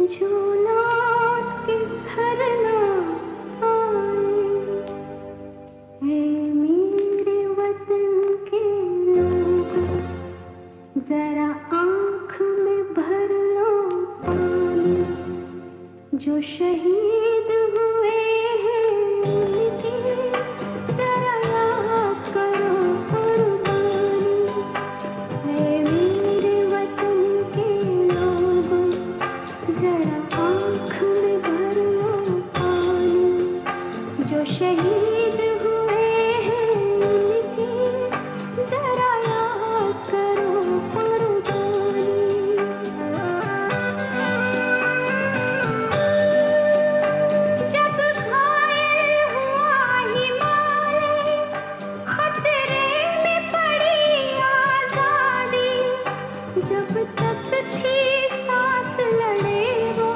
जो लौट के घर ना आए, है मेरे वतन के लोगों, जरा आँख में भर लो पानी। जो शहीद हुए हैं उनकी जरा याद करो कुर्बानी। है मेरे वतन के लोगों, जरा आँख में भर लो पानी। जो शहीद हुए हैं उनकी जरा याद करो कुर्बानी। जब घायल हुआ हिमालय, खतरे में पड़ी आजादी, जब तक थी सांस लड़े वो,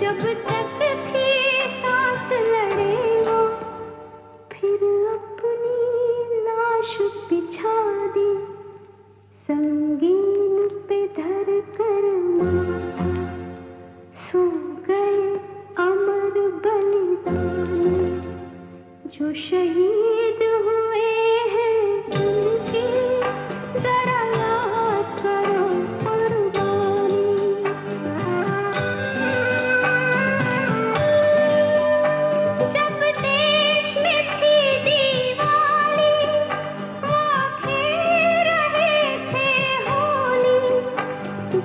जब तक थी सांस लड़े वो, फिर अपनी लाश बिछा दी, संगीन पे धर कर माथा। सो गए अमर बलिदानी। जो शहीद हुए हैं उनकी जरा याद करो कुर्बानी। जब देश में थी दिवाली, वो खेल रहे थे होली।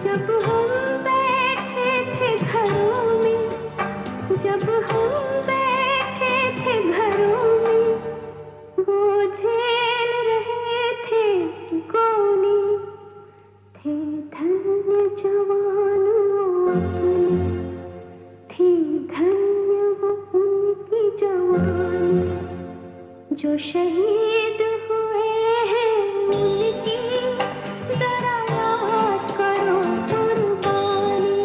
जब हम बैठे थे घरों में, जब हम बैठे थे घरों में, वो झेल रहे थे गोली। थे धन्य जवान वो अपने, थी धन्य वो उनकी जवानी। जो शहीद हुए हैं उनकी जरा याद करो कुर्बानी।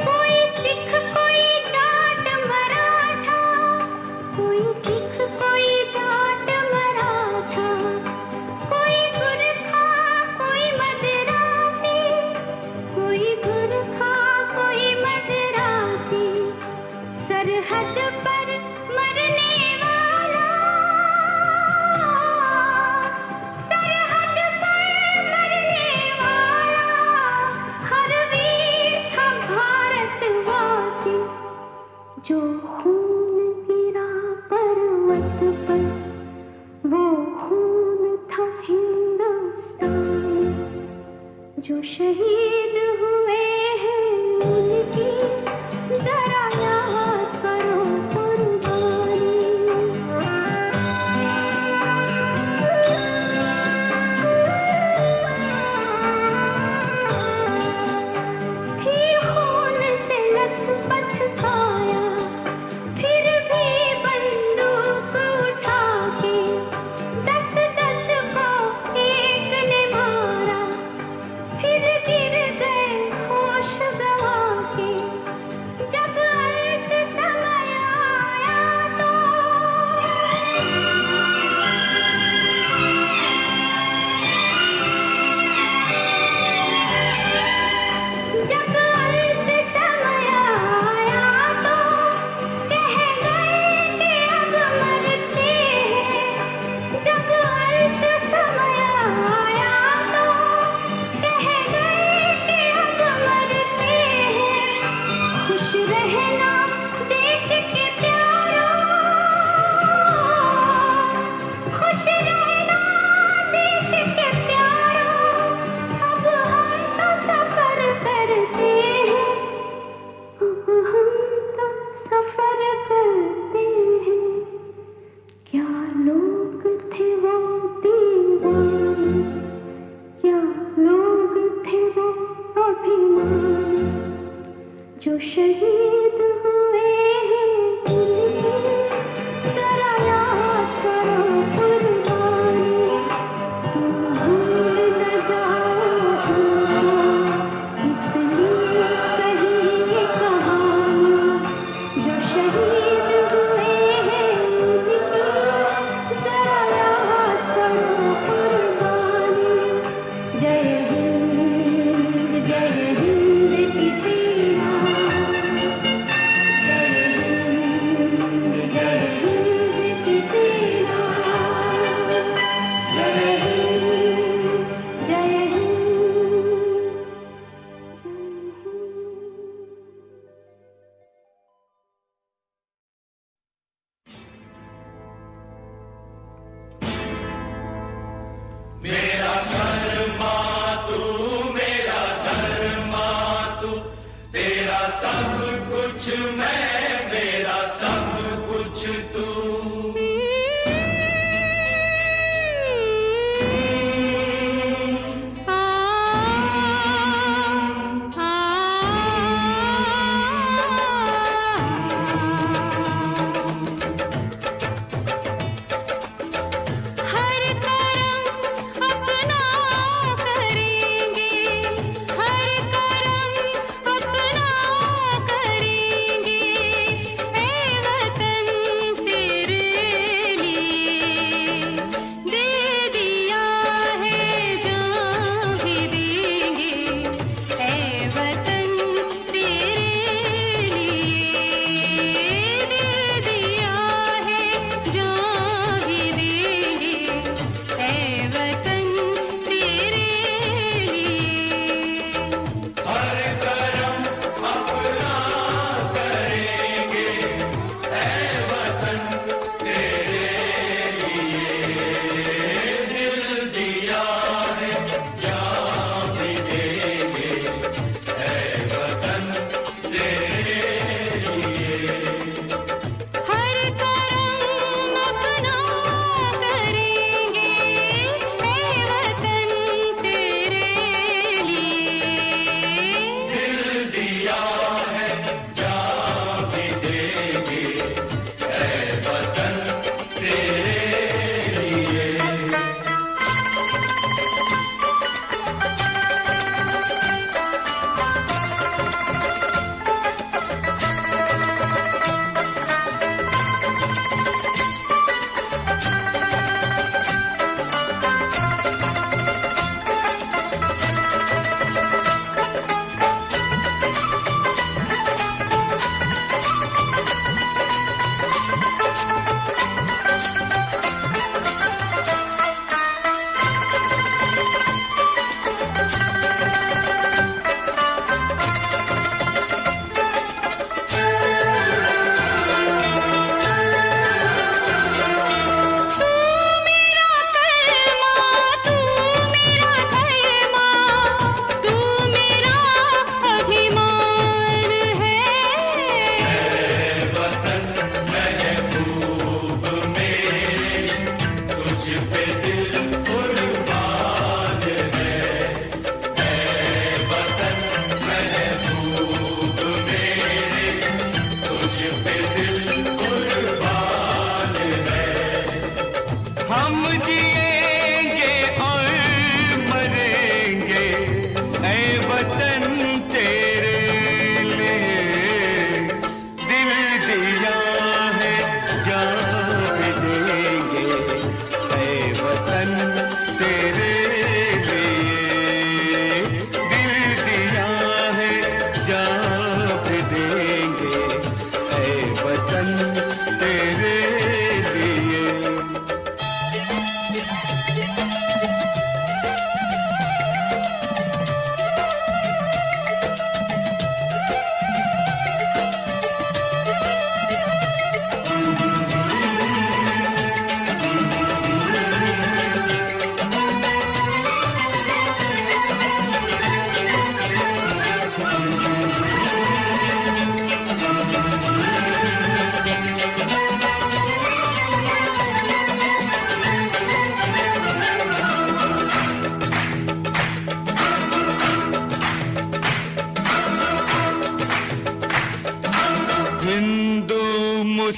कोई सिख कोई जाट मराठा, कोई सिख कोई जाट मराठा, कोई गुरखा कोई मद्रासी, कोई गुरखा कोई मद्रासी। सरहद पर मरने वाला, सरहद पर मरने वाला, हर वीर था भारतवासी। जो खून गिरा पर्वत पर, वो खून था हिंदुस्तानी। जो शहीद हुए हैं उनकी जरा याद करो कुर्बानी। थी खून से लथपथ काया, फिर भी बंदूक उठा के 10-10 को एक ने मारा। फिर गिर गए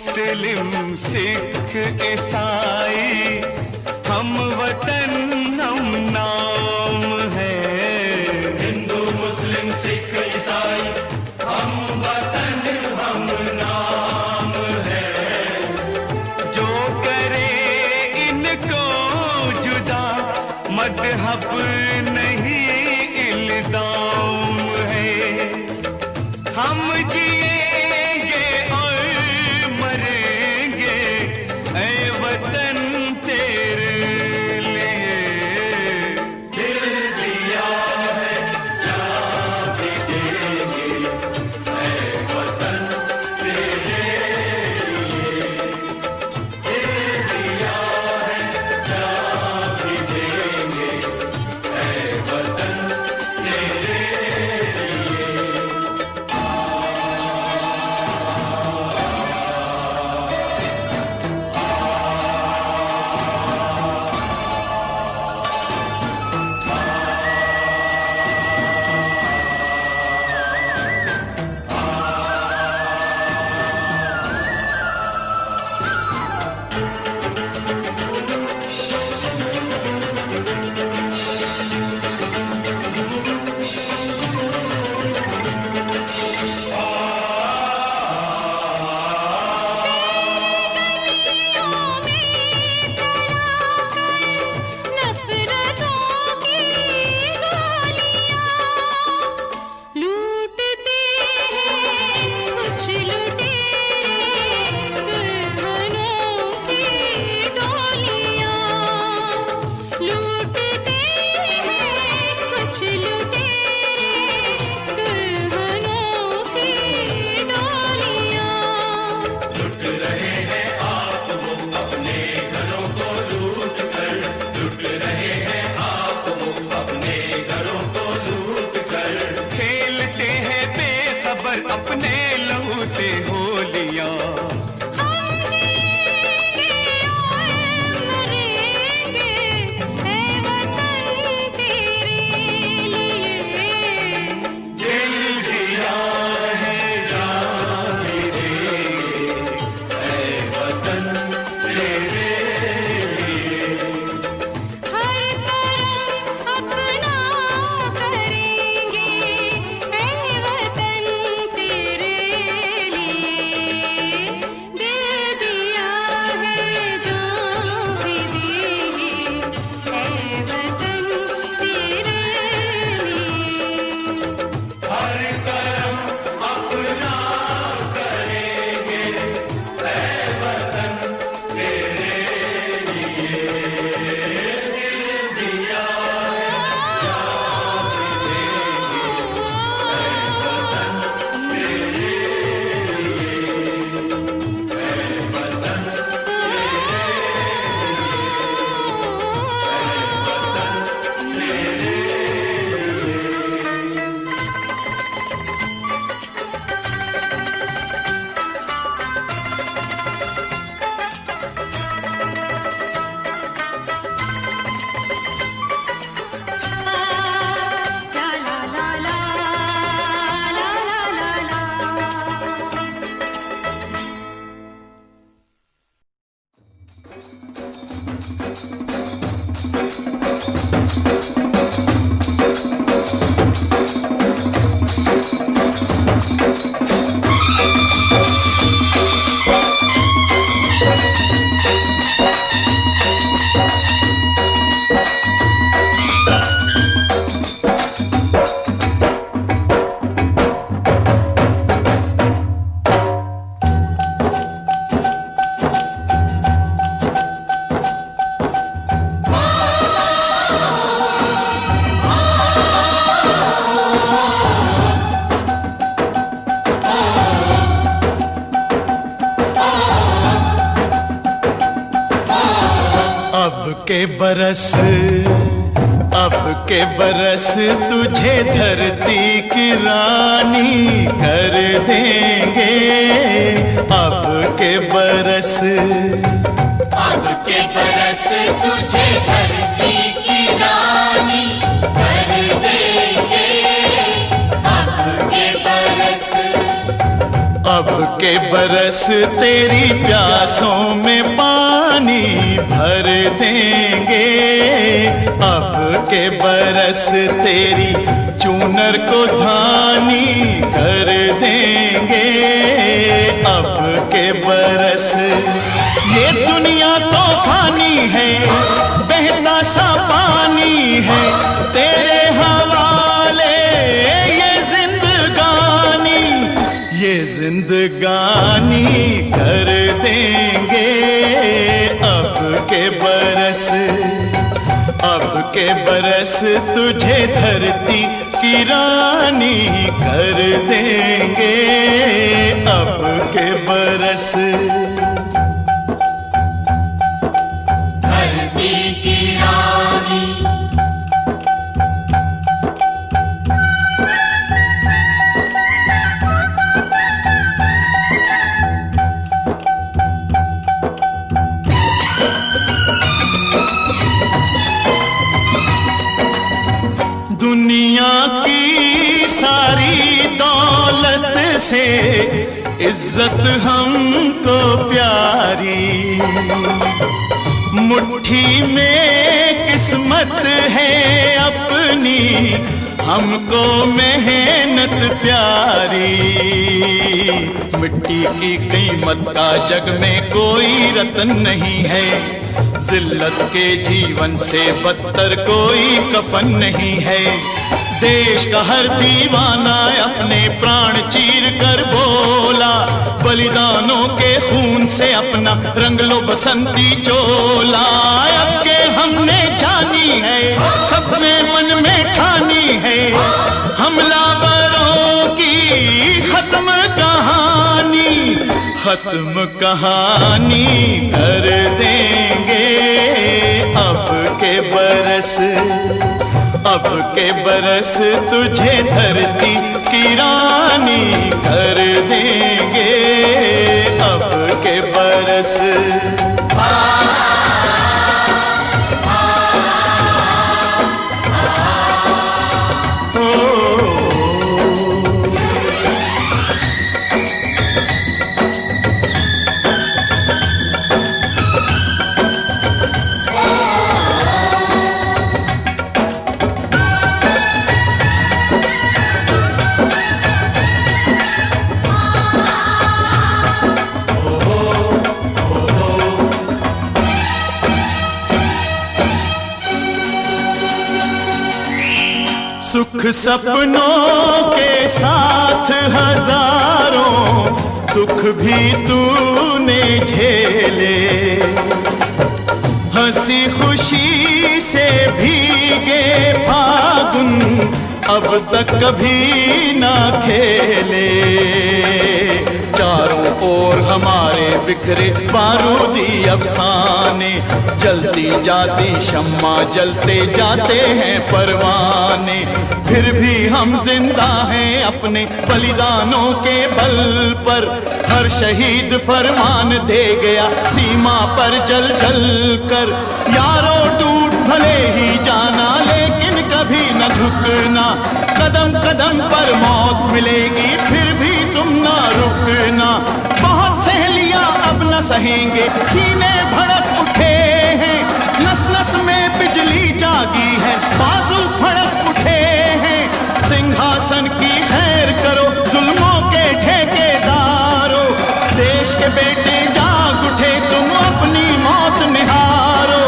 मुस्लिम सिख ईसाई हम वतन हम नाम है। हिंदू मुस्लिम सिख ईसाई हम वतन हम नाम है। जो करे इनको जुदा मजहब नहीं इल्जाम है। हम जिएंगे और मरेंगे ऐ वतन तेरे लिए। दिल दिया है जान भी देंगे ऐ वतन तेरे लिए। दिल दिया है जान भी देंगे ऐ वतन तेरे लिए। नफरतों की गोलियां लूटते हैं कुछ लुटेरे दुल्हनों की डोलियां। लूटते हैं कुछ लुटेरे दुल्हनों की डोलियां। लुट रहे हैं आप वो अपने घरों को लूट कर। लुट रहे हैं आप वो अपने घरों को लूट कर। खेलते हैं बेखबर अपने लहू से होलियां। हम जिएंगे और मरेंगे ऐ वतन तेरे लिए। दिल दिया है जान भी देंगे ऐ वतन तेरे लिए। हर करम अपना करेंगे ऐ वतन तेरे लिए। दिल दिया है जान भी देंगे ऐ वतन तेरे लिए। हर करम अपना करेंगे ऐ वतन तेरे लिए। दिल दिया जान भी देंगे ऐ वतन तेरे लिए। ऐ वतन तेरे ला ला ला ला ला ला ला ला। अब के बरस तुझे धरती की रानी कर देंगे। अब के बरस तुझे धरती की रानी कर देंगे। अब के बरस अब के बरस तेरी प्यासों में पानी भर देंगे, अब के बरस तेरी चूनर को धानी कर देंगे, अब के बरस। ये दुनिया तो फानी है, बहता सा पानी है, तेरे हवाले ये जिंदगानी कर देंगे, अब के बरस। अब के बरस तुझे धरती की रानी कर देंगे, अब के बरस। धरती की रानी दुनिया की सारी दौलत से इज्जत हमको प्यारी, मुट्ठी में किस्मत है अपनी, हमको मेहनत प्यारी। मिट्टी की कीमत का जग में कोई रतन नहीं है, जिल्लत के जीवन से बदतर कोई कफन नहीं है। देश का हर दीवाना अपने प्राण चीर कर बोला, बलिदानों के खून से अपना रंग लो बसंती चोला। अब के हमने जानी है, सपने मन में ठानी है, हमलावरों की खत्म कहानी, खत्म कहानी कर देंगे, अब के बरस। अब के बरस तुझे धरती की रानी कर देंगे, अब के बरस। सुख सपनों के साथ हजारों दुख भी तूने झेले, हंसी खुशी से भीगे फागुन अब तक कभी ना खेले। चारों ओर हमारे बिखरे बारूदी अफसाने, जलती जाती शम्मा जलते जाते हैं परवाने, फिर भी हम जिंदा हैं अपने बलिदानों के बल पर। हर शहीद फरमान दे गया सीमा पर जल जल कर, यारों टूट भले ही जाना लेकिन कभी न झुकना, कदम कदम पर मौत मिलेगी फिर भी तुम ना रुकना। बहुत सहेलियां अब न सहेंगे, सीने भड़क उठे हैं, नस नस में बिजली जागी है, बाजू फड़क उठे हैं। सिंहासन की खैर करो जुल्मों के ठेकेदारों, देश के बेटे जाग उठे तुम अपनी मौत निहारो।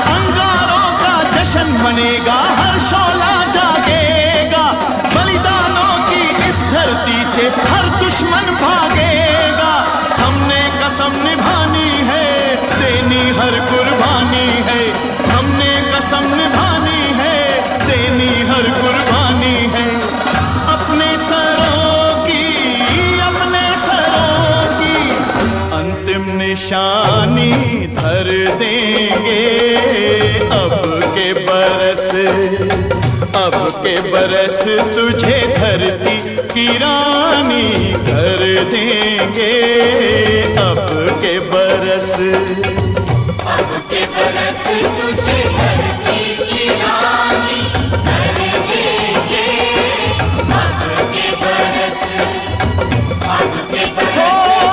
अंगारों का जश्न मनेगा, हर शोला जागेगा, बलिदानों की इस धरती से हर दुश्मन भागेगा। हमने कसम निभानी है, देनी हर कुर्बानी है, हमने कसम निभानी है, देनी हर कुर्बानी है। अपने सरों की अंतिम निशानी धर देंगे, अब के बरस। अब के बरस तुझे धरती की रानी कर देंगे, अब के बरस। अब के बरस तुझे धरती की रानी कर देंगे, अब के बरस, अब के बरस।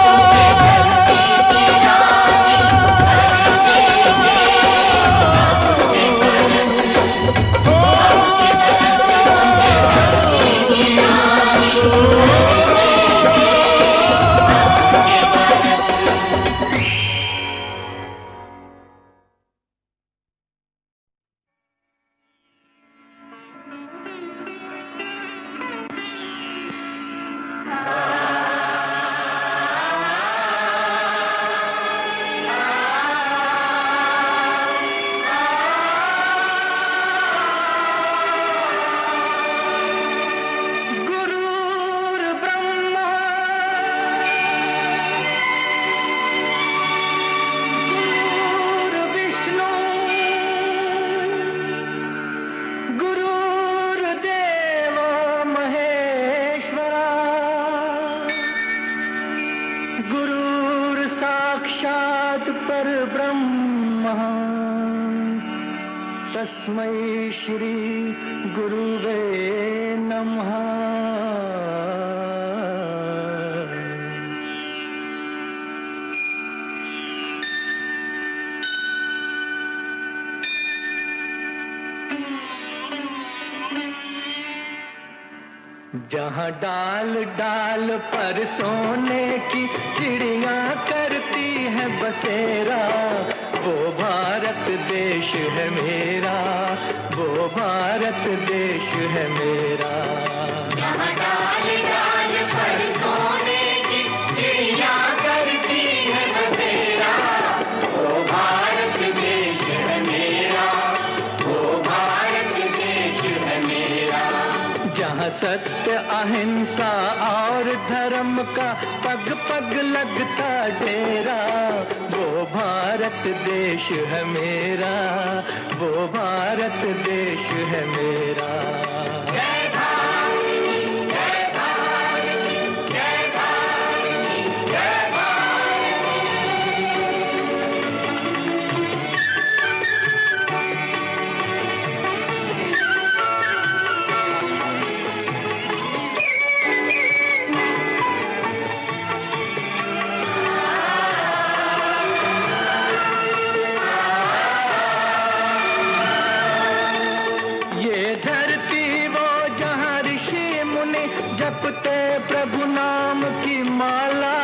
तस्मै श्री गुरुवे नमः। जहाँ डाल डाल पर सोने की चिड़िया करती है बसेरा, वो भारत देश है मेरा, वो भारत देश है मेरा। जहाँ डाल डाल पर सोने की चिड़िया करती है बसेरा, वो भारत देश है मेरा, वो भारत देश है मेरा। जहाँ सत्य अहिंसा और धर्म का पग पग लगता डेरा, वो भारत देश है मेरा, वो भारत देश है मेरा। जय भारती, जय भारती, जय भारती, जय भारती। ये धरती वो जहाँ ऋषि मुनि जपते प्रभु नाम की माला,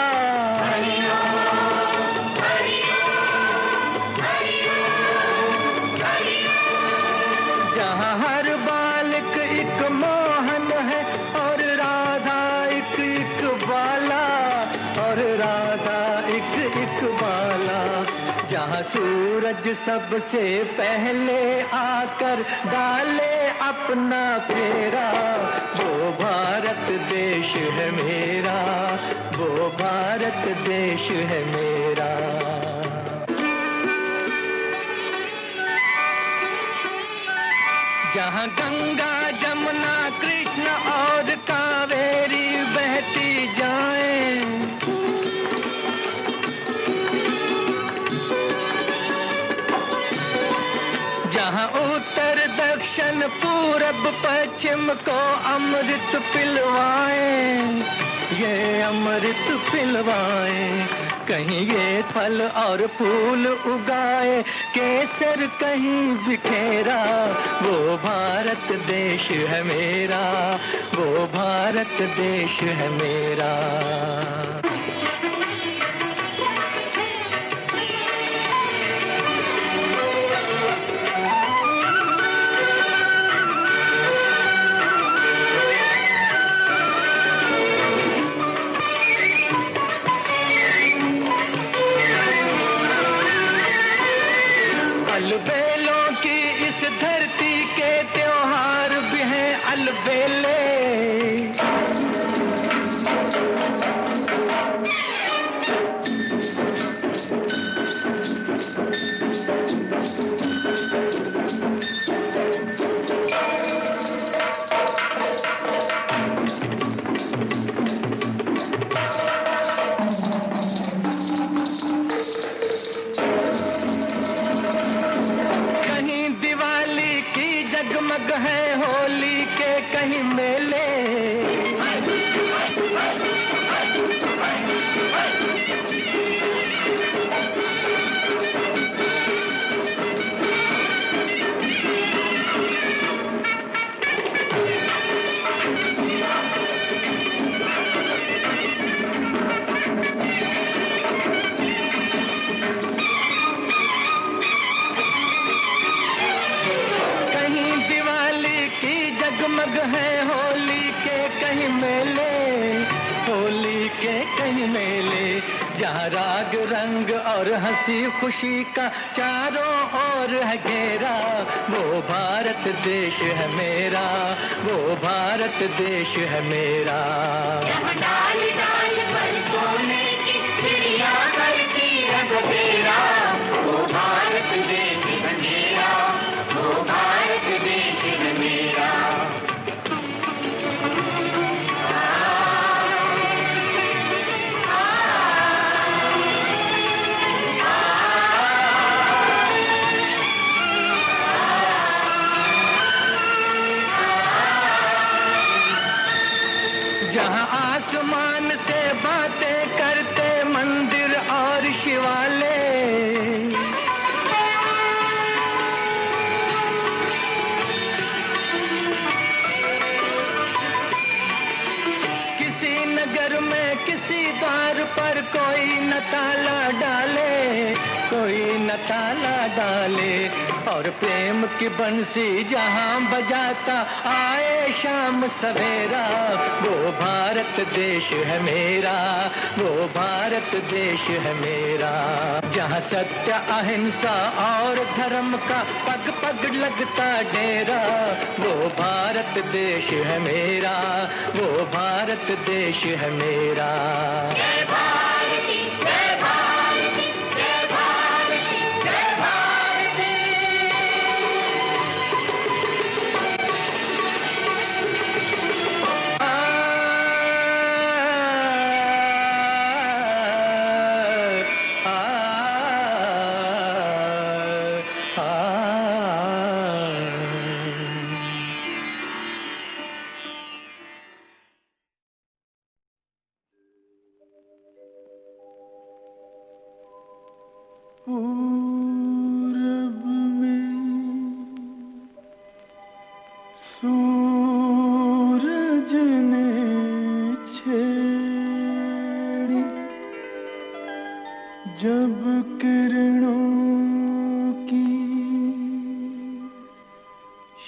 जहाँ हर बालक एक मोहन है और राधा एक एक बाला, और राधा एक एक बाला। जहाँ सूरज सबसे पहले आकर डाले अपना फेरा, वो भारत देश है मेरा, वो भारत देश है मेरा। जहाँ गंगा जमुना कृष्ण और कावेरी बहती जाएं, जहाँ उत्तर दक्षिण पूरब पश्चिम को अमृत पिलवाएं, ये अमृत पिलवाएं। कहीं ये फल और फूल उगाए, केसर कहीं बिखेरा, वो भारत देश है मेरा, वो भारत देश है मेरा। अलबेलों की इस धरती के त्योहार भी हैं अलबेले, जगमग है होली के कहीं मेले, जगमग है होली के कहीं मेले, होली के कहीं मेले। जहाँ राग रंग और हंसी खुशी का चारों ओर है घेरा, वो भारत देश है मेरा, वो भारत देश है मेरा। जहाँ डाल डाल पर सोने की चिड़िया करती है बसेरा, वो भारत देश है मेरा, वो भारत देश है मेरा। जहाँ आसमान से बातें करते मंदिर और शिवालय। किसी नगर में किसी द्वार पर कोई न ताला डाले, कोई न ताला डाले, और प्रेम की बंसी जहाँ बजाता आए शाम सवेरा, वो भारत देश है मेरा, वो भारत देश है मेरा। जहाँ सत्य अहिंसा और धर्म का पग पग लगता डेरा, वो भारत देश है मेरा, वो भारत देश है मेरा। जय भारती जय भारती जय भारती जय भारती। पूरब में सूरज ने छेड़ी जब किरणों की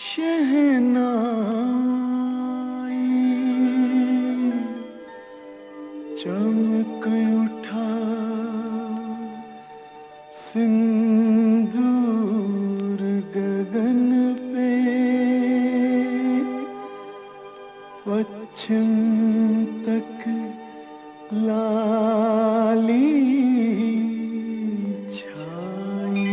शहनाई, चमक उठा सिंदूर गगन पे, पश्चिम तक लाली छाई।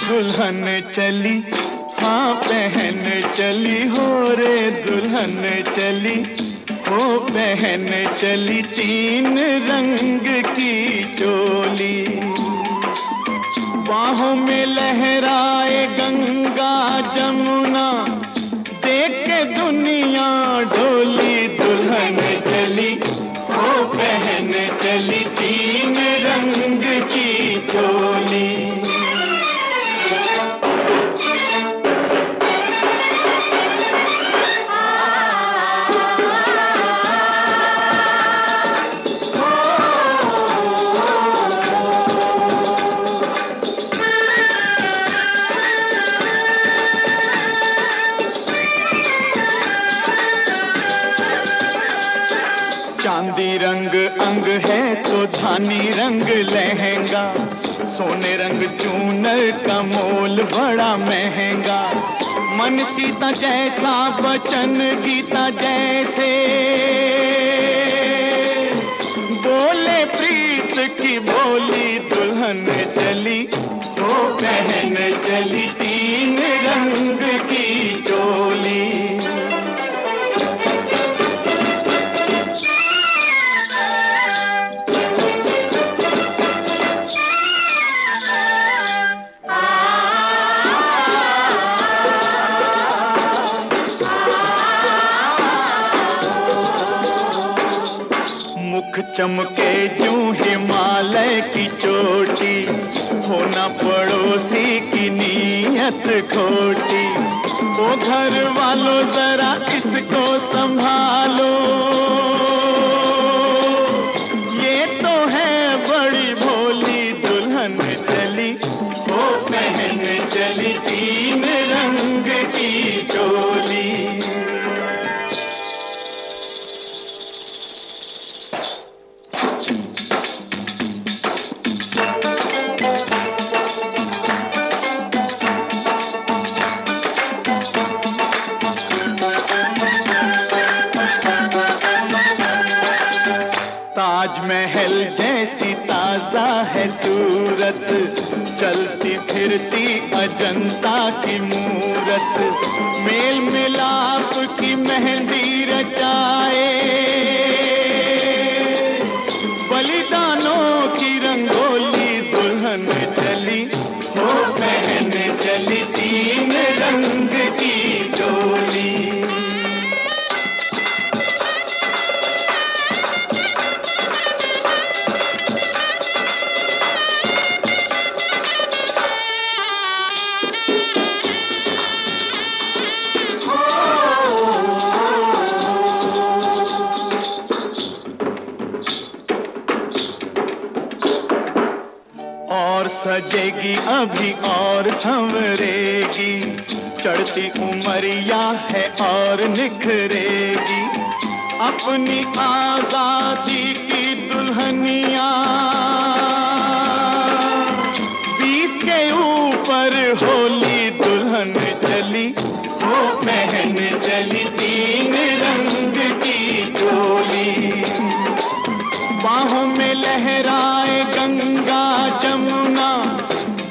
दुल्हन चली, हाँ बहन चली हो रे, दुल्हन चली हो बहन चली, तीन रंग की चोली, बाहों में लहराए गंगा जमुना, देख के दुनिया डोली। दुल्हन चली हो बहन चली, तीन रंग की चोली। चांदी रंग अंग है तो धानी रंग लहंगा, सोने रंग चूनर का मोल बड़ा महंगा। मन सीता जैसा वचन गीता जैसे, बोले प्रीत की बोली। दुल्हन चली तो बहन चली, तीन रंग की चोली। मुख चमके जूं हिमालय की चोटी, होना पड़ोसी की नीयत खोटी। ओ घर वालों जरा इसको संभालो, ये तो है बड़ी भोली। दुल्हन चली ओ बहन चली, तीन रंग की चोली। सा है सूरत, चलती फिरती अजंता की मूरत, मेल मिलाप की मेहंदी रचाए, बलिदानों की रंगोली दुल्हन चली, वो पहन चली 3 रंग की चोली। और सजेगी अभी और संवरेगी, चढ़ती उमरिया है और निखरेगी, अपनी आजादी की दुल्हनिया 20 के ऊपर होली दुल्हन चली, वो पहन चली 3 रंग की चोली, बाहों में लहराए गंगा जमुना,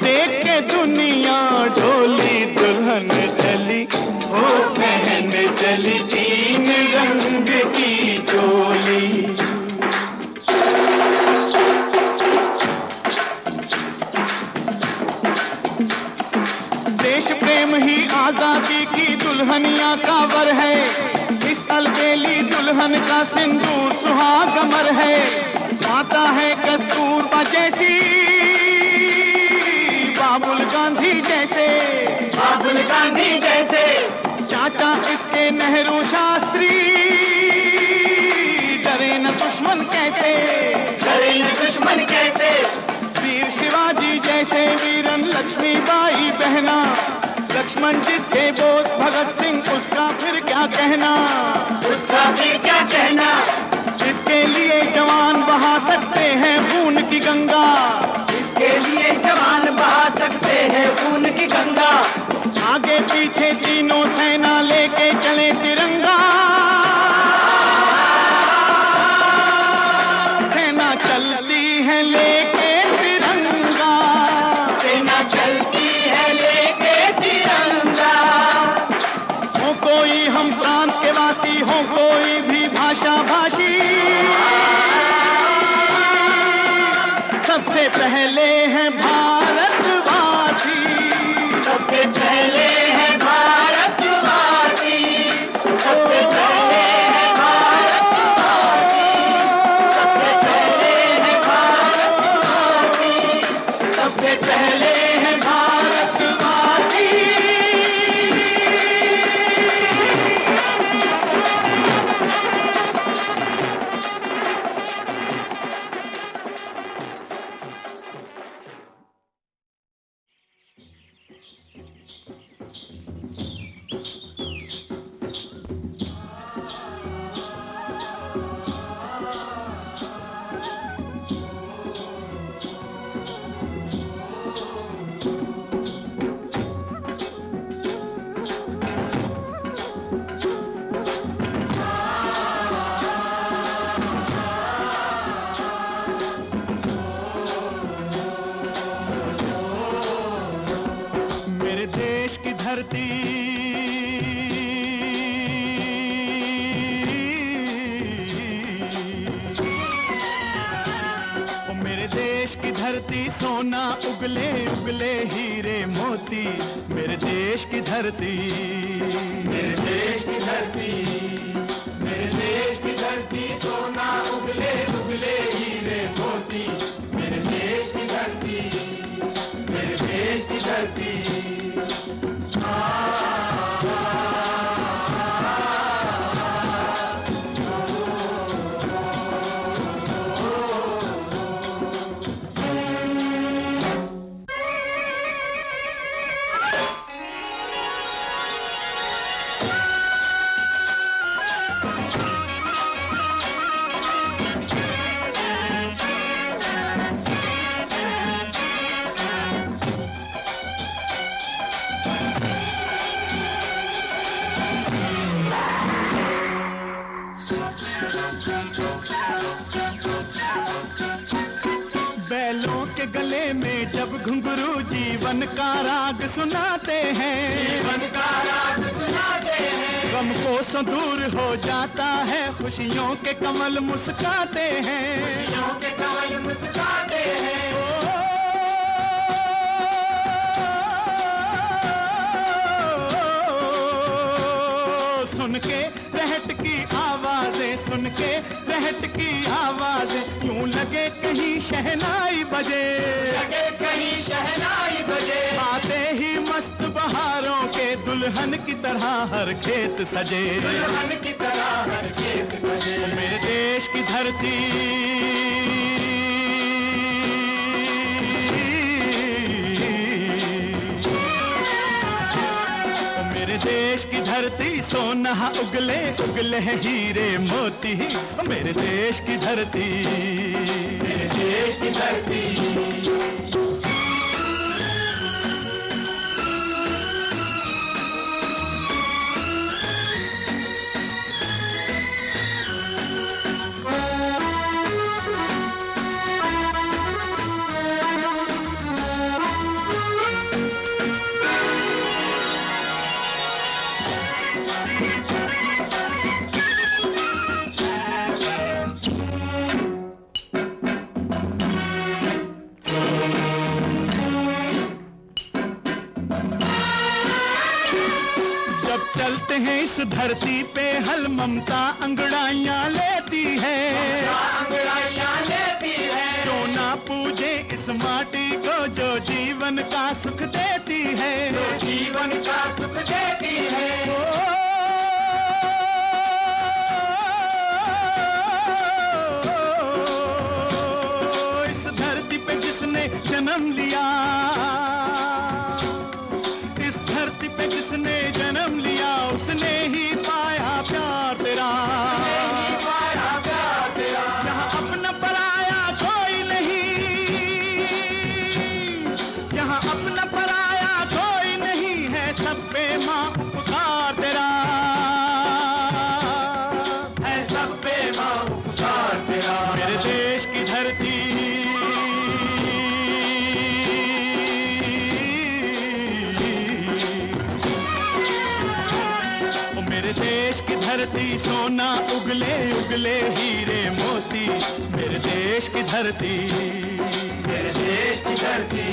देख के दुनिया ढोली दुल्हन चली, वो पहन चली 3 रंग की चोली। देश प्रेम ही आजादी की दुल्हनिया का वर है, इस अलबेली दुल्हन का सिंदूर सुहाग अमर है, आता है कस्तूरबा जैसी, बाबुल गांधी जैसे, बाबुल गांधी जैसे, चाचा इसके नेहरू शास्त्री, डरे न दुश्मन कैसे, डरे न दुश्मन कैसे, वीर शिवाजी जैसे वीरन लक्ष्मीबाई बहना, लक्ष्मण जिसके बोझ भगत सिंह उसका फिर क्या कहना, उसका फिर क्या कहना, इसके लिए जवान बहा सकते हैं खून की गंगा, इसके लिए जवान बहा सकते हैं खून की गंगा, आगे पीछे तीनों सेना लेके चले तिरंगा, सेना चलती है लेके तिरंगा, सेना चलती है लेके तिरंगा, हो कोई हम प्रांत के वासी, हो कोई भी भाषा भाषी, सबसे पहले हैं भारतवासी, सबसे पहले हैं भारतवासी, सबसे पहले हैं भारतवासी, सबसे पहले हैं भारतवासी, सबसे पहले हैं भारतवासी। धरती ओ मेरे देश की धरती सोना उगले उगले हीरे मोती, मेरे देश की धरती, मेरे देश की धरती, मेरे देश की धरती सोना उगले उगले हीरे मोती, मेरे देश की धरती, मेरे देश की धरती। वालों के गले में जब घुंघरू जीवन का राग सुनाते हैं, जीवन का राग सुनाते हैं। गम को सो दूर हो जाता है, खुशियों के कमल मुस्काते हैं, खुशियों के कमल मुस्काते हैं। सुन के रहट की आवाजें, सुन के रहट की आवाजें, यूं लगे कहीं शहनाई बजे, लगे कहीं शहनाई बजे। आते ही मस्त बहारों के दुल्हन की तरह हर खेत सजे, दुल्हन की तरह हर खेत सजे। मेरे देश की धरती, मेरे देश की धरती सोना उगले उगले हैं हीरे मोती, मेरे देश की धरती, मेरे देश की धरती। चलते हैं इस धरती पे हल ममता अंगड़ाइयां लेती है, अंगड़ाइयां लेती है। जो ना पूजे इस माटी को जो जीवन का सुख देती है, जो जीवन का सुख देती है। इस धरती पे जिसने जन्म लिया, इस धरती पे जिसने जन्म लिया, उसने ही पाया प्यार तेरा, पाया प्यार तेरा। यहाँ अपना पराया कोई नहीं, यहाँ अपना पराया कोई नहीं है, सब पे माँ उपकार तेरा, है सब पे माँ उपकार तेरा। मेरे देश की धरती, मेरे देश की धरती सोना उगले उगले हीरे मोती, मेरे देश की धरती, मेरे देश की धरती।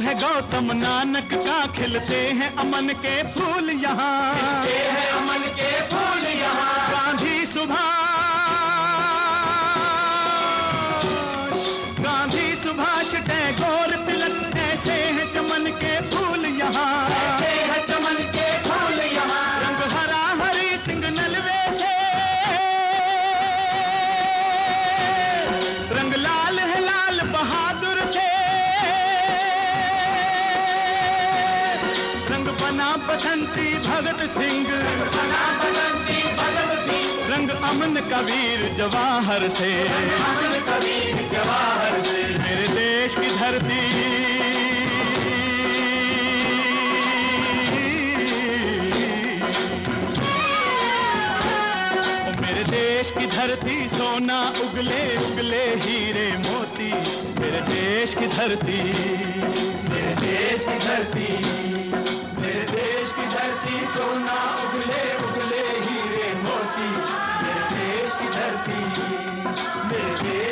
है गौतम नानक का, खिलते हैं अमन के फूल यहाँ, खिलते हैं अमन के फूल यहाँ। गांधी सुभाष टैगोर तिलक, ऐसे हैं चमन के फूल यहाँ, ऐसे हैं चमन के फूल यहाँ। रंग हरा हरी सिंह नलवे से, रंग लाल है लाल बहादुर से, रंग बना बसंती भगत सिंह, बना बसंती भगत सिंह। रंग अमन कबीर जवाहर से, अमन कबीर जवाहर से। मेरे देश की धरती, मेरे देश की धरती सोना उगले उगले हीरे मोती, मेरे देश की धरती, मेरे देश की धरती, मेरे देश की धरती सोना उगले उगले हीरे मोती। मेरे देश की धरती, मेरे देश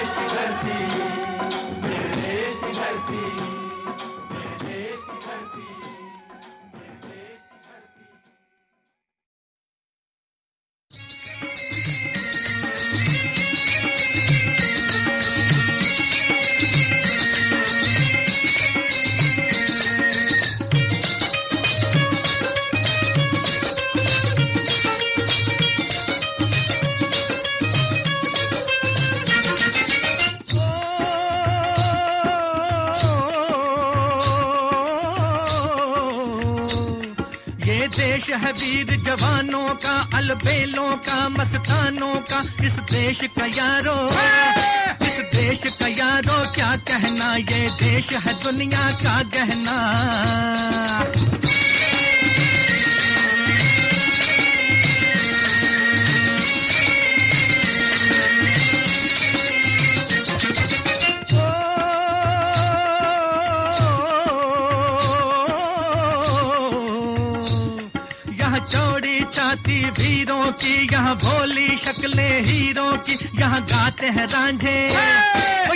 देश है वीर जवानों का, अलबेलों का, मस्तानों का, इस देश का यारो, इस देश का यारो क्या कहना, ये देश है दुनिया का गहना। चौड़ी छाती वीरों की, यहाँ भोली शक्लें हीरों की, यहाँ गाते हैं रांझे,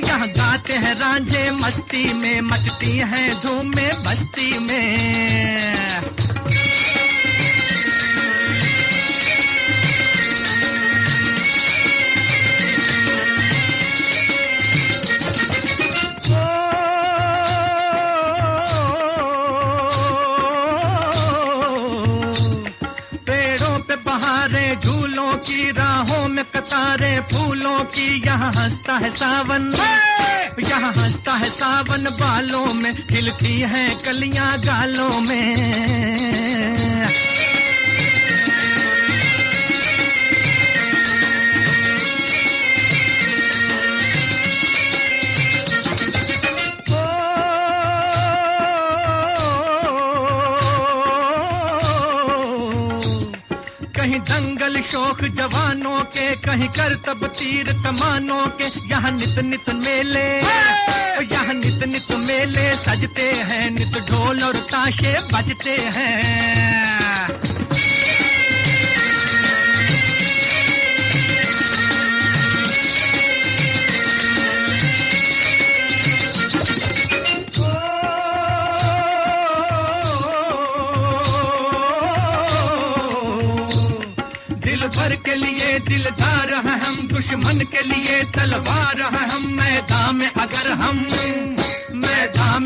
यहाँ गाते हैं रांझे मस्ती में, मचती हैं धूमें बस्ती में। बहारें झूलों की, राहों में कतारे फूलों की, यहाँ हंसता है सावन, यहाँ हंसता है सावन, बालों में खिलती हैं कलियां गालों में। कहीं दंगल शौक जवानों के, कहीं करतब तीर कमानों के, यहाँ नित नित मेले, यहाँ नित नित मेले सजते हैं, नित ढोल और ताशे बजते हैं। भर के लिए दिलदार हैं हम, दुश्मन के लिए तलवार हैं हम, मैदान में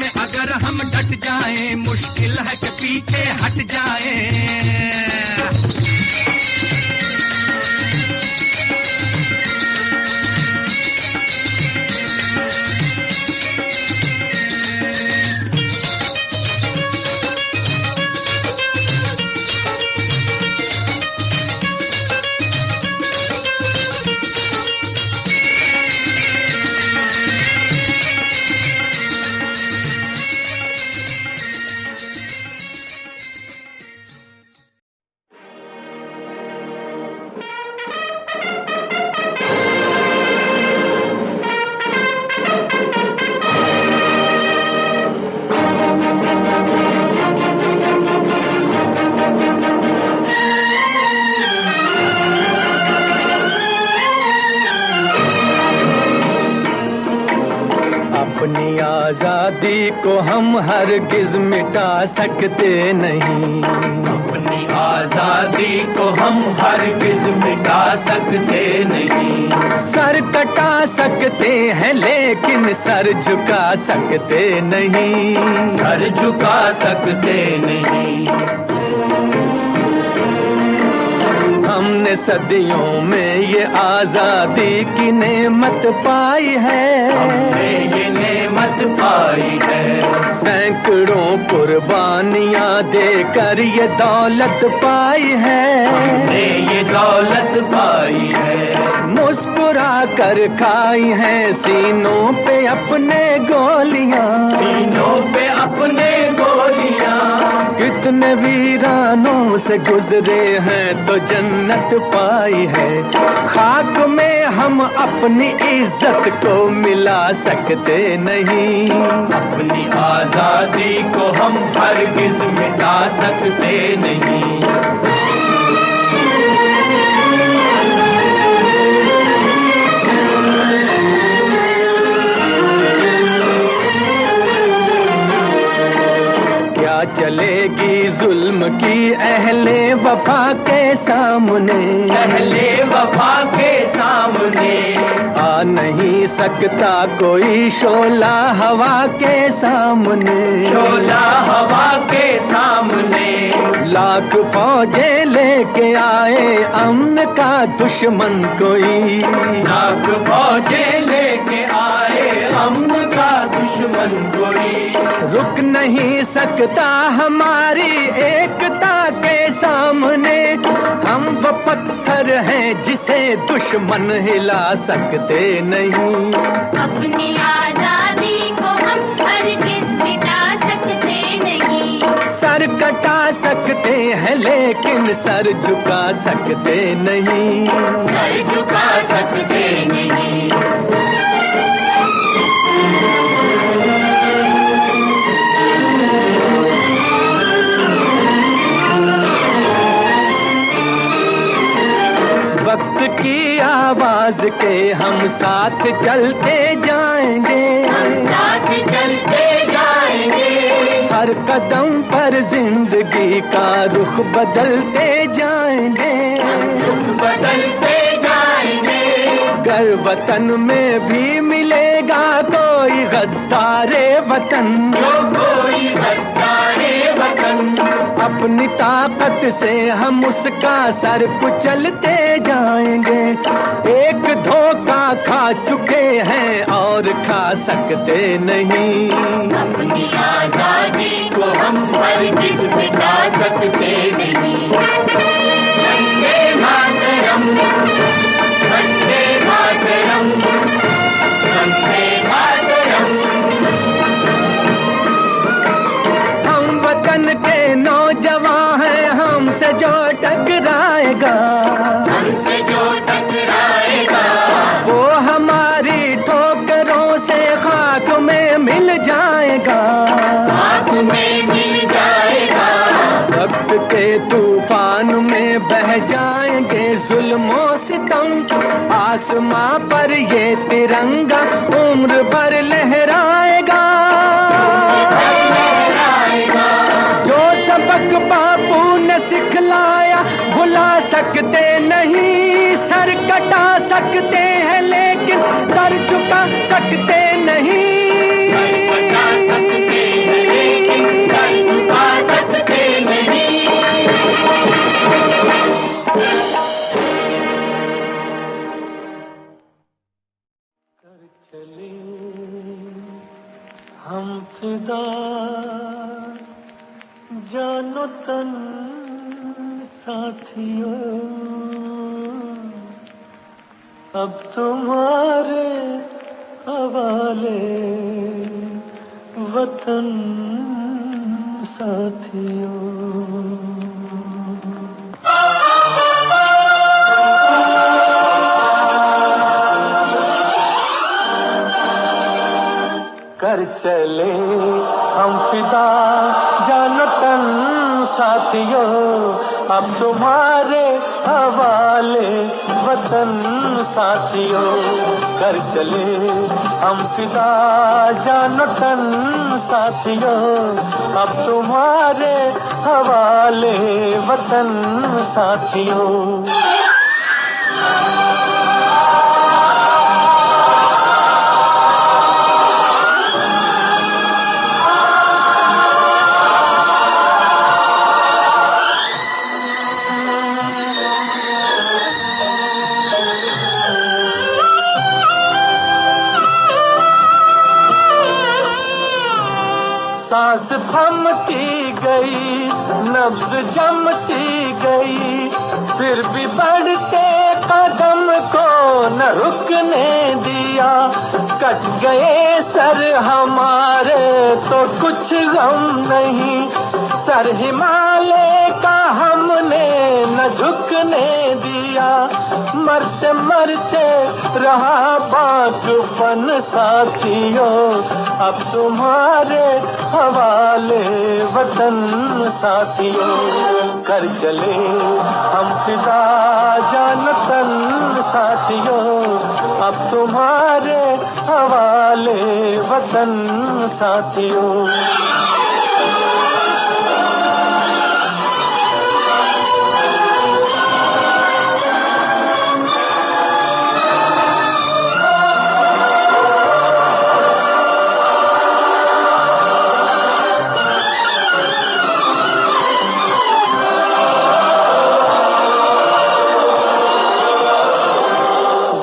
अगर हम डट जाएं, मुश्किल है कि पीछे हट जाएं। आजादी को हम हरगिज मिटा सकते नहीं, अपनी आजादी को हम हरगिज मिटा सकते नहीं। सर कटा सकते हैं लेकिन सर झुका सकते नहीं, सर झुका सकते नहीं। हमने सदियों में ये आजादी की नेमत पाई है, हमने ये नेमत पाई है। सैकड़ों कुर्बानियां देकर ये दौलत पाई है, हमने ये दौलत पाई है। मुस्कुरा कर खाई हैं सीनों पे अपने गोलियां, सीनों पे अपने गोलियां। कितने वीरानों से गुजरे हैं तो जन्नत पाई है। खाक में हम अपनी इज्जत को मिला सकते नहीं, अपनी आजादी को हम हरगिज मिटा सकते नहीं। चलेगी जुल्म की अहले वफा के सामने, अहले वफा के सामने। आ नहीं सकता कोई शोला हवा के सामने, शोला हवा के सामने। लाख फौजें लेके आए अमन का दुश्मन कोई, लाख फौजें लेके आए अमन का दुश्मन कोई। रुक नहीं सकता हमारी एकता के सामने हम वो पत्थर हैं जिसे दुश्मन हिला सकते नहीं। अपनी आजादी को हम हरगिज़ मिटा सकते नहीं। सर कटा सकते हैं लेकिन सर झुका सकते नहीं। सर झुका सकते नहीं। वक्त की आवाज के हम साथ चलते जाएंगे। हम साथ चलते जाएंगे। हर कदम पर जिंदगी का रुख बदलते जाएंगे। रुख बदलते जाएंगे। गर वतन में भी मिलेगा कोई गद्दारे वतन। जो कोई गद्दारे वतन। अपनी ताकत से हम उसका सर कुचलते जाएंगे। एक धोखा खा चुके हैं और खा सकते नहीं। अपनी आजादी को हम हरगिज़ मिटा सकते नहीं। वंदे मातरम, वंदे मातरम, वंदे मातरम। हम वतन के नौजवान हैं, हमसे जो टकराएगा, हमसे जो टकराएगा, वो हमारी ठोकरों से खाक में मिल जाएगा। खाक में मिल जाएगा। वक्त के तूफान में बह जाएंगे जुल्मों सितम। आसमां पर ये तिरंगा उम्र भर लहराएगा। जो सबक बापू ने सिखलाया भुला सकते नहीं। सर कटा सकते हैं लेकिन सर झुका सकते नहीं। बचा सकते हैं लेकिन सर झुका सकते नहीं। कर चले हम फिदा जानो तन साथियों। अब तुम्हारे हवाले वतन साथियों। कर चले हम फिदा जानो तन साथियों। अब तुम्हारे हवाले वतन साथियों। कर चले हम फिदा जानो तन साथियों। अब तुम्हारे हवाले वतन साथियों। सांस थमती गई, नब्ज जमती गई, फिर भी बढ़ते कदम को न रुकने दिया। कट गए सर हमारे तो कुछ गम नहीं। सर हिमालय का हमने न झुकने दिया। मरते मरते रहा बाजुपन साथियों। अब तुम्हारे हवाले वतन साथियों। कर चले हम फिदा जान तन साथियों। अब तुम्हारे हवाले वतन साथियों।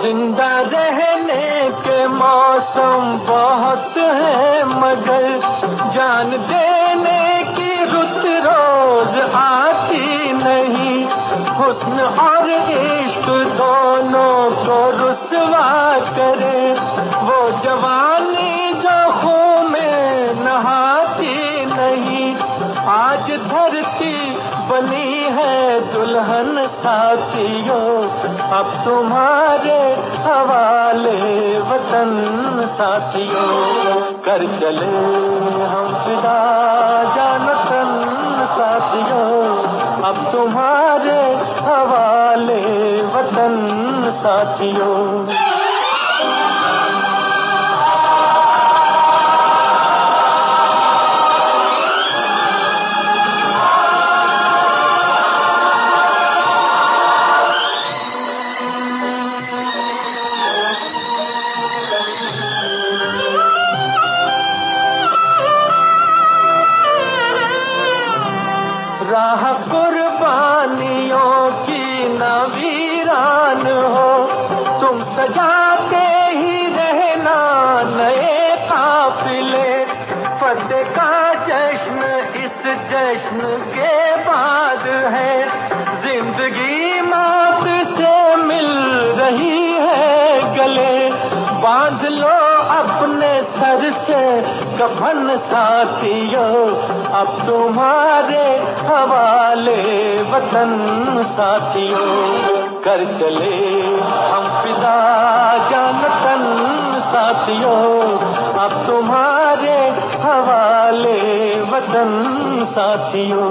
जिंदा रहने के मौसम बहुत है मगर जान देने की रुत हुस्न और इश्क दोनों को रुसवा करे, वो जवानी जो खून में नहाती नहीं। आज धरती बनी है दुल्हन साथियों, अब तुम्हारे हवाले वतन साथियों। कर चले हम फिदा जानतन साथियों, अब तुम्हारे हवाले वतन साथियों। राह कुर्बानियों की न वीरान हो, तुम सजाते ही रहना नए काफिले। फतेह का जश्न इस जश्न के बाद है, जिंदगी मौत से मिल रही है गले। बांध लो अपने सर से कफन साथियों, अब तुम्हारे हवाले वतन साथियों। कर चले हम फिदा जानतन साथियों, अब तुम्हारे हवाले वतन साथियों।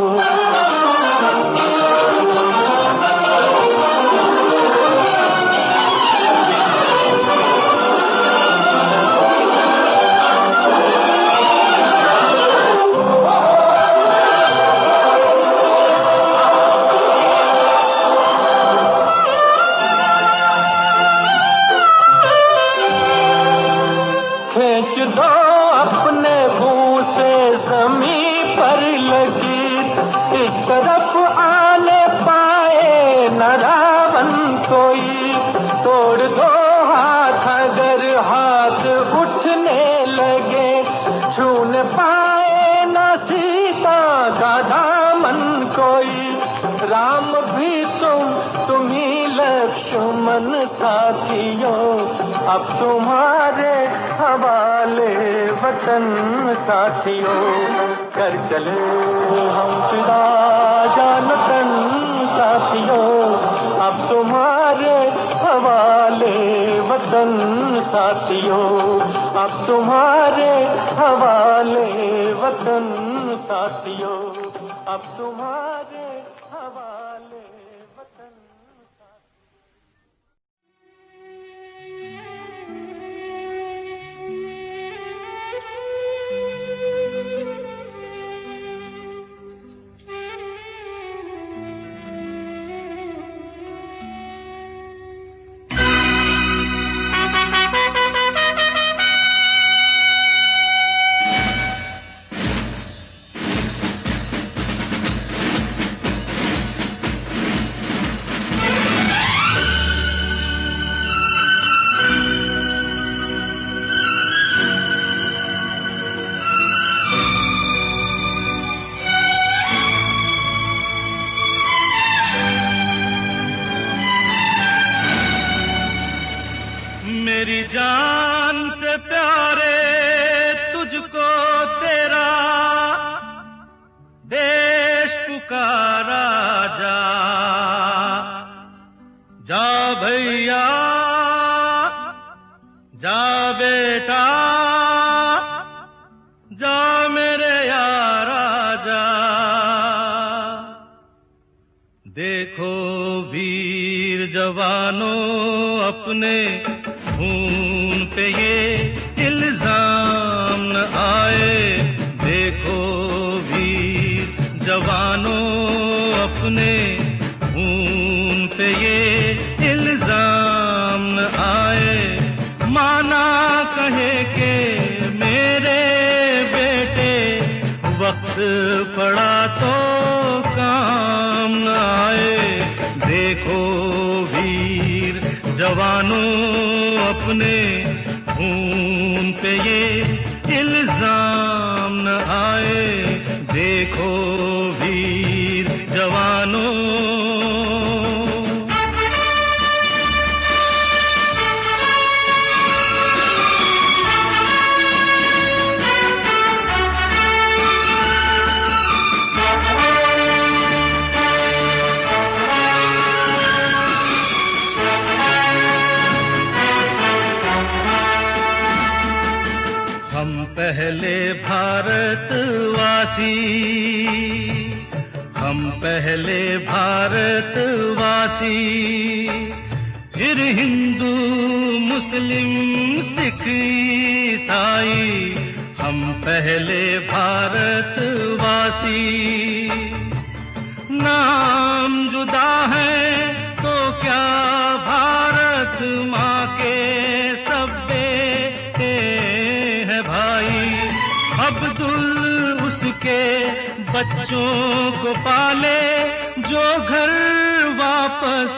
खींच दो अपने मुंह से जमीन पर लगी, इस तरफ आने पाए न रावण कोई। तोड़ दो हाथ अगर हाथ उठने लगे, छूने पाए न सीता का दामन कोई। राम भी तुम ही लक्ष्मण साथियों, अब तुम्हारे हवाले वतन साथियों। कर चले हम फिदा जानतन साथियों, अब तुम्हारे हवाले वतन साथियों। अब तुम्हारे हवाले वतन साथियों, अब तुम्हारे हवाले वतन साथियों। मेरी जान से प्यारे तुझको तेरा देश पुकारा जा। जा भैया जा बेटा जा मेरे यारा जा। देखो वीर जवानों अपने खून पे ये इल्जाम न आए। देखो वीर जवानों अपने खून पे ये इल्जाम न आए। माना कहे के मेरे बेटे वक्त पड़ा तो काम न आए। देखो वीर जवानों अपने खून पे ये इल्जाम न आए। देखो वीर जवानों पहले भारतवासी, हम पहले भारतवासी, फिर हिंदू मुस्लिम सिख ईसाई, हम पहले भारतवासी। नाम जुदा है तो क्या भारत माँ के सब बेटे हैं भाई। अब्दुल उसके बच्चों को पाले जो घर वापस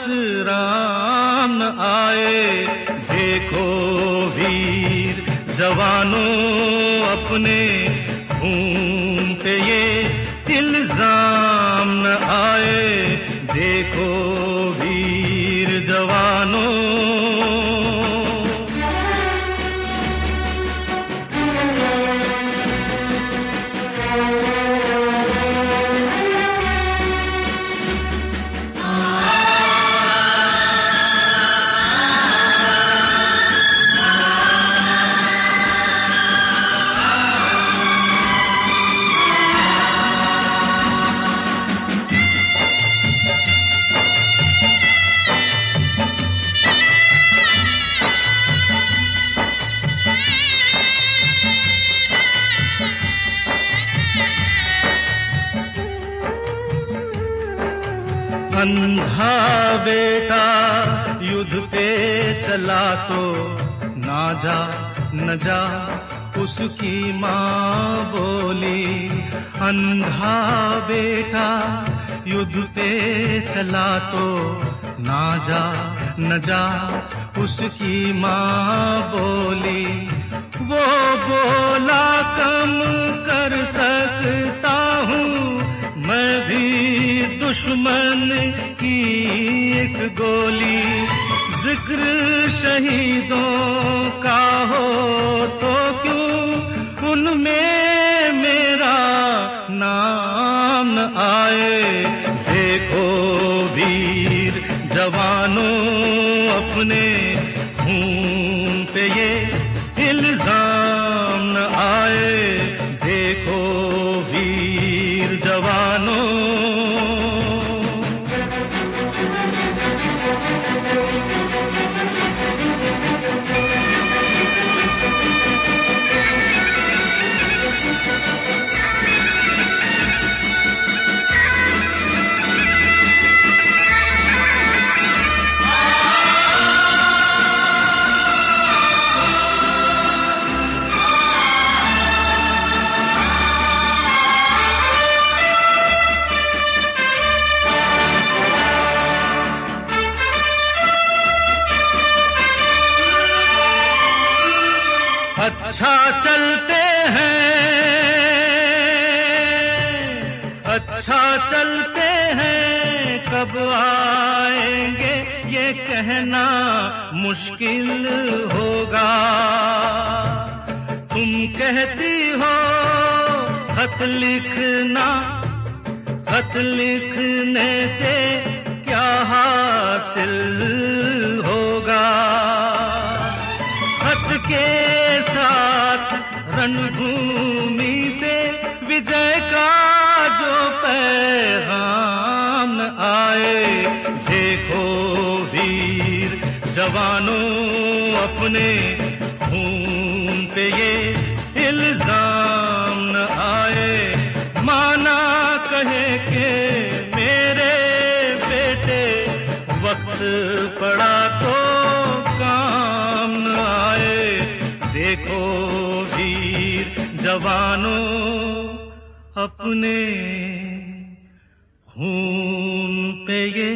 राम न आए। देखो वीर जवानों अपने खून पे ये इल्जाम न आए। देखो वीर जवानों। अंधा बेटा युद्ध पे चला तो ना जा न जा उसकी माँ बोली। अंधा बेटा युद्ध पे चला तो ना जा न जा उसकी माँ बोली। वो बोला कम कर सकता हूँ मैं भी दुश्मन की एक गोली। जिक्र शहीदों का हो तो क्यों उनमें मेरा नाम न आए। देखो वीर जवानों अपने खून पे ये इल्जाम न आए। देखो वीर जवानों। अच्छा चलते हैं कब आएंगे ये कहना मुश्किल होगा। तुम कहती हो खत लिखने से क्या हासिल होगा। खत के साथ रणभूमि से विजय का जो पैगाम न आए। देखो वीर जवानों अपने खून पे ये इल्जाम न आए। माना कहे के मेरे बेटे वक्त पड़ा तो काम न आए। देखो वीर जवानों अपने खून पे ये